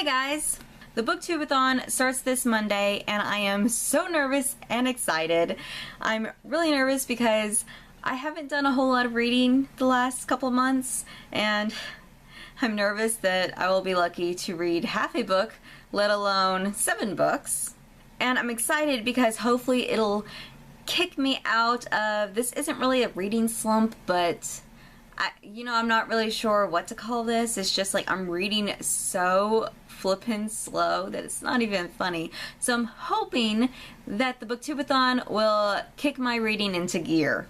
Hi guys! The Booktubeathon starts this Monday and I am so nervous and excited. I'm really nervous because I haven't done a whole lot of reading the last couple of months, and I'm nervous that I will be lucky to read half a book, let alone 7 books. And I'm excited because hopefully it'll kick me out of, this isn't really a reading slump, but I'm not really sure what to call this. It's just like I'm reading so flippin' slow that it's not even funny. So I'm hoping that the Booktubeathon will kick my reading into gear.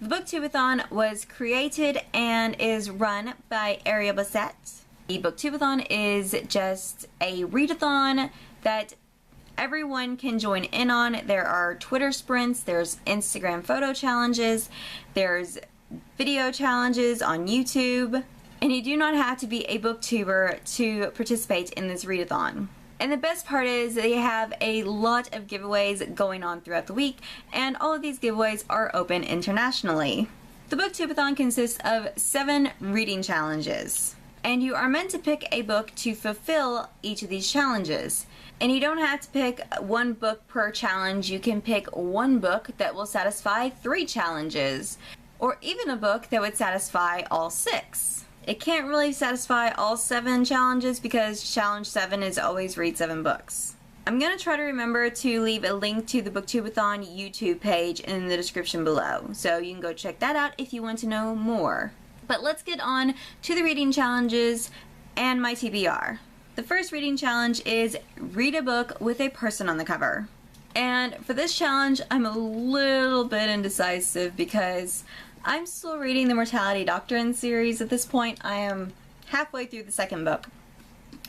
The Booktubeathon was created and is run by Ariel Bassett. The Booktubeathon is just a readathon that everyone can join in on. There are Twitter sprints, there's Instagram photo challenges, there's video challenges on YouTube, and you do not have to be a booktuber to participate in this readathon. And the best part is they have a lot of giveaways going on throughout the week, and all of these giveaways are open internationally. The Booktubeathon consists of 7 reading challenges, and you are meant to pick a book to fulfill each of these challenges. And you don't have to pick one book per challenge. You can pick one book that will satisfy 3 challenges, or even a book that would satisfy all 6. It can't really satisfy all 7 challenges because challenge 7 is always read 7 books. I'm going to try to remember to leave a link to the Booktubeathon YouTube page in the description below, so you can go check that out if you want to know more. But let's get on to the reading challenges and my TBR. The first reading challenge is read a book with a person on the cover. And for this challenge, I'm a little bit indecisive because I'm still reading the Mortality Doctrine series at this point. I am halfway through the 2nd book.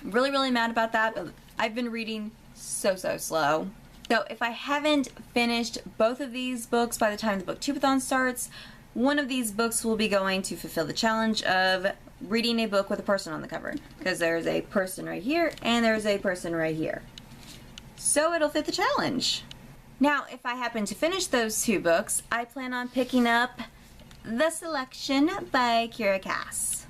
Really mad about that, but I've been reading so slow. So if I haven't finished both of these books by the time the Booktubeathon starts, one of these books will be going to fulfill the challenge of reading a book with a person on the cover, because there's a person right here and there's a person right here. So it'll fit the challenge. Now, if I happen to finish those 2 books, I plan on picking up The Selection by Kira Cass.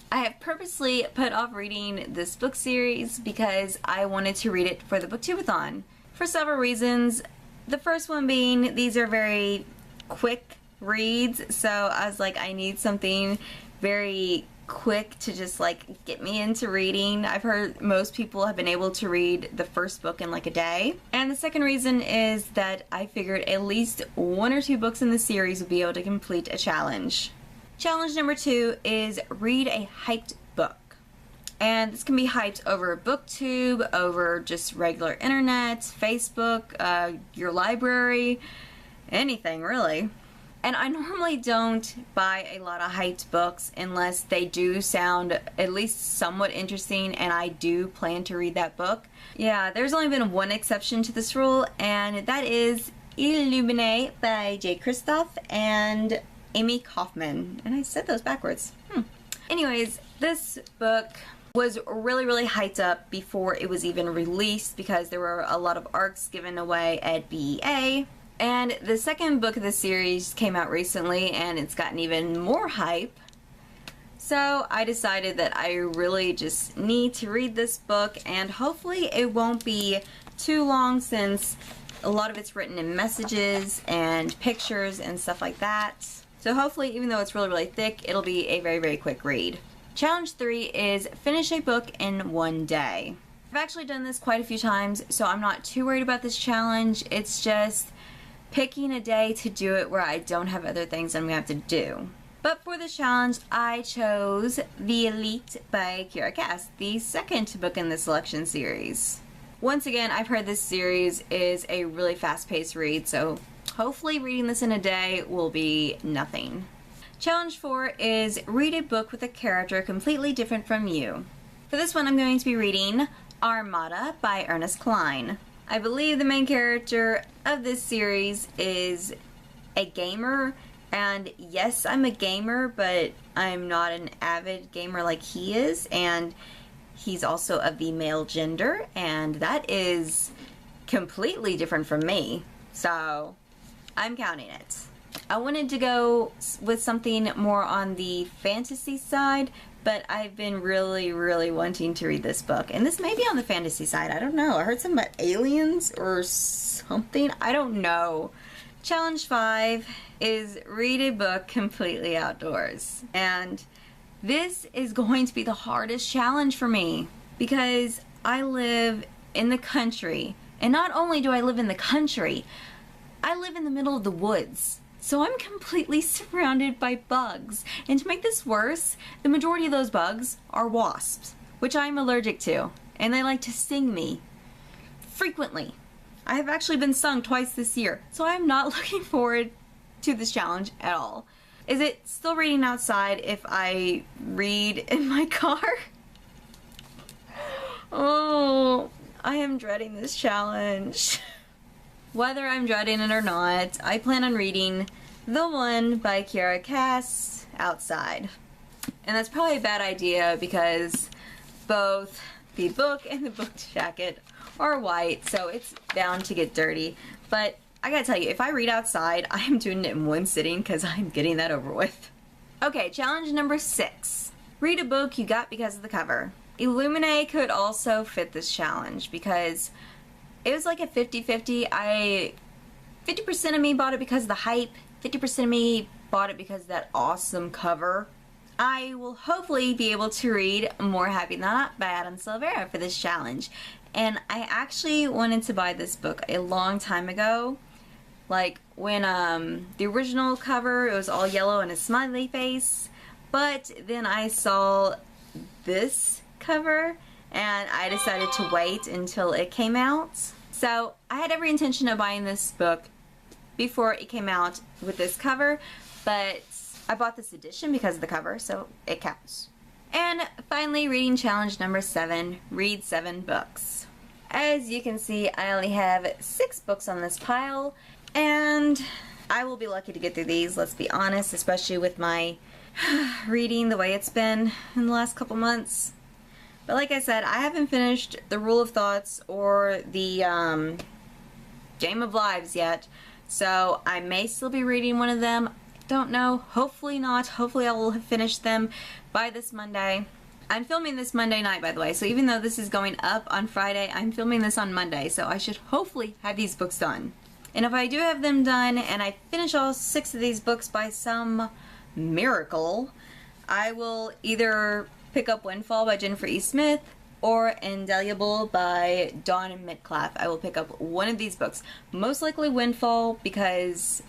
I have purposely put off reading this book series because I wanted to read it for the Booktubeathon for several reasons. The first one being these are very quick reads, so I was like, I need something very quick to just like get me into reading. I've heard most people have been able to read the first book in like a day. And the second reason is that I figured at least 1 or 2 books in the series would be able to complete a challenge. Challenge number 2 is read a hyped book. And this can be hyped over BookTube, over just regular internet, Facebook, your library, anything really. And I normally don't buy a lot of hyped books unless they do sound at least somewhat interesting and I do plan to read that book. Yeah, there's only been one exception to this rule, and that is Illuminate by J. Kristoff and Amy Kaufman. And I said those backwards. Anyways, this book was really hyped up before it was even released because there were a lot of ARCs given away at BEA. And the 2nd book of the series came out recently and it's gotten even more hype. So I decided that I really just need to read this book, and hopefully it won't be too long since a lot of it's written in messages and pictures and stuff like that. So hopefully, even though it's really thick, it'll be a very quick read. Challenge 3 is finish a book in 1 day. I've actually done this quite a few times, so I'm not too worried about this challenge. It's just picking a day to do it where I don't have other things I'm gonna have to do. But for this challenge, I chose The Elite by Kira Cass, the 2nd book in the selection series. Once again, I've heard this series is a really fast-paced read, so hopefully reading this in a day will be nothing. Challenge 4 is read a book with a character completely different from you. For this one, I'm going to be reading Armada by Ernest Cline. I believe the main character of this series is a gamer, and yes, I'm a gamer, but I'm not an avid gamer like he is, and he's also of the male gender, and that is completely different from me, so I'm counting it. I wanted to go with something more on the fantasy side, but I've been really wanting to read this book. And this may be on the fantasy side. I don't know. I heard something about aliens or something. I don't know. Challenge 5 is read a book completely outdoors. And this is going to be the hardest challenge for me because I live in the country. And not only do I live in the country, I live in the middle of the woods. So I'm completely surrounded by bugs. And to make this worse, the majority of those bugs are wasps, which I'm allergic to. And they like to sting me frequently. I have actually been stung twice this year. So I'm not looking forward to this challenge at all. Is it still reading outside if I read in my car? Oh, I am dreading this challenge. Whether I'm dreading it or not, I plan on reading The One by Kiera Cass outside. And that's probably a bad idea because both the book and the book jacket are white, so it's bound to get dirty. But I gotta tell you, if I read outside, I am doing it in one sitting because I'm getting that over with. Okay, challenge number 6. Read a book you got because of the cover. Illuminae could also fit this challenge because it was like a 50-50. 50% of me bought it because of the hype, 50% of me bought it because of that awesome cover. I will hopefully be able to read More Happy Than Not by Adam Silvera for this challenge. And I actually wanted to buy this book a long time ago. Like when the original cover, it was all yellow and a smiley face. But then I saw this cover and I decided to wait until it came out. So I had every intention of buying this book before it came out with this cover, but I bought this edition because of the cover, so it counts. And finally, reading challenge number 7, read 7 books. As you can see, I only have 6 books on this pile, and I will be lucky to get through these, let's be honest, especially with my reading the way it's been in the last couple months. But like I said, I haven't finished The Rule of Thoughts or the Game of Lives yet, so I may still be reading one of them. Don't know. Hopefully not. Hopefully I will have finished them by this Monday. I'm filming this Monday night, by the way, so even though this is going up on Friday, I'm filming this on Monday, so I should hopefully have these books done. And if I do have them done and I finish all 6 of these books by some miracle, I will either pick up Windfall by Jennifer E. Smith or Indelible by Dawn Metcalf. I will pick up one of these books. Most likely Windfall because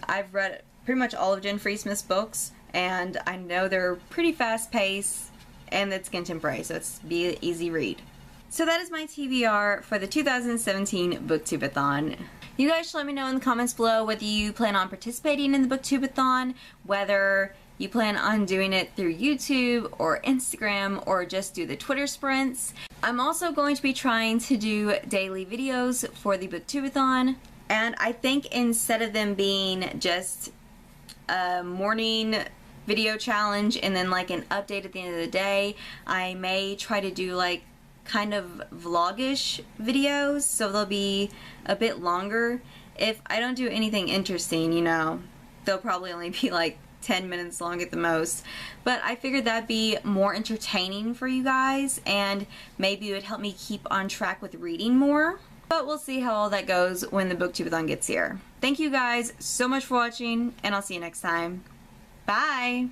I've read pretty much all of Jennifer E. Smith's books and I know they're pretty fast paced and it's contemporary, so it's be an easy read. So that is my TBR for the 2017 Booktubeathon. You guys should let me know in the comments below whether you plan on participating in the Booktubeathon, whether you plan on doing it through YouTube or Instagram or just do the Twitter sprints. I'm also going to be trying to do daily videos for the Booktubeathon, and I think instead of them being just a morning video challenge and then like an update at the end of the day, I may try to do like kind of vlogish videos, so they'll be a bit longer. If I don't do anything interesting, you know, they'll probably only be like 10 minutes long at the most, but I figured that'd be more entertaining for you guys and maybe it would help me keep on track with reading more. But we'll see how all that goes when the Booktubeathon gets here. Thank you guys so much for watching, and I'll see you next time. Bye!